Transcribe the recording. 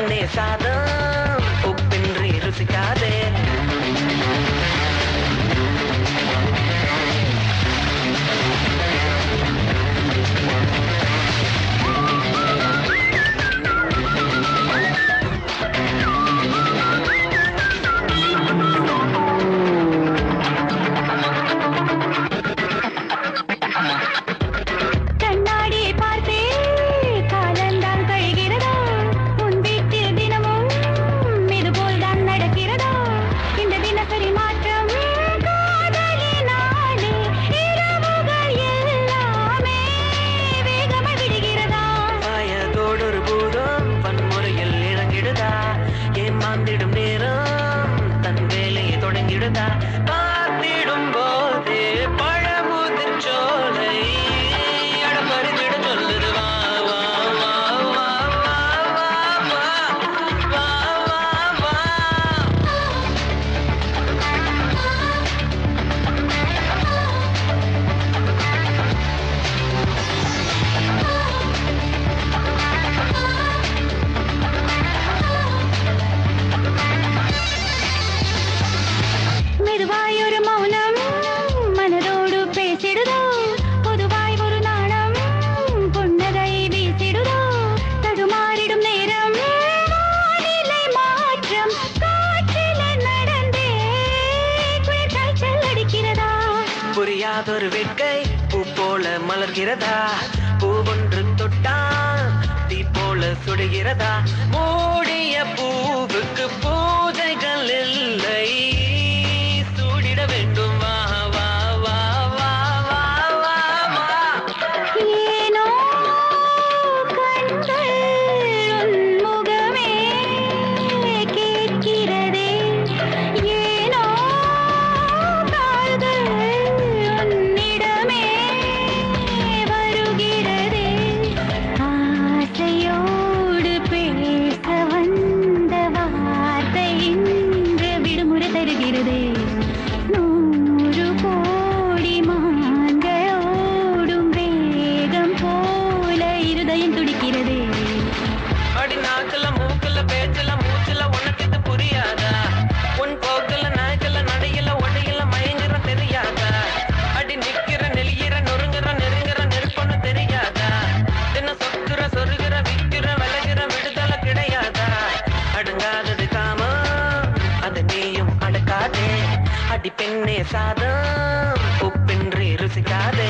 பெண்ணே சாதம் உப்பின்றி ருசிக்காதே. ஏமாந்திடும் நேரம் தன் வேலையை தொடங்கிடுதா. பார்த்திடும் போதே பழமுதிர் சோலை அடப்பறிந்திட சொல்லுது. வா வா வா வா வா வா வா வா வா. மெதுவாய் ஒரு மௌனம் மனதோடு பேசிடுதோ. பொதுவாய் ஒரு நாணம் புன்னகை வீசிடுதோ. தடுமாறிடும் நேரம் வானிலை மாற்றம் காற்றில நடந்தே குளிர் காய்ச்சல் அடிக்கிறதா. புரியாதொரு வேட்கை பூ போல மலர்கிறதா. பூவொன்று தொட்டா தீ போல சுடுகிறதா. மூடிய பூவுக்கு பூஜைகள் இல்லை சூடிட வேண்டும். வா வா வா வா வா வா வா. ஏனோ கண்கள் உன் முகமே கேட்கிறதே. ஏனோ கால்கள் உன்னிடமே வருகிறதே. ஆசையோடு பேச வந்த வார்த்தை இன்று விடுமுறை தருகிறதே. 100 கோடி மான்களோடும் வேகம் போல இருதயம் துடிக்கிறதே. அடி நாக்குல மூக்குல பேச்சுல மூச்சுல உனக்கு இது புரியாதா? உன் போக்குல நாய்க்குல நடையில ஒடையில மயங்குற தெரியாதா? அடி நிக்கிற நெளியிற நொறுங்குற நெருங்குற நெருப்பொன்னு தெரியாதா? தின சொக்குற சொருகிற விக்கிற விலகிற விடுதலை கிடையாதா? அடுங்காதது காமம் அது நீயும் அடக்காதே. அடி பெண்ணே சாதம் உப்பின்றி ருசிக்காதே.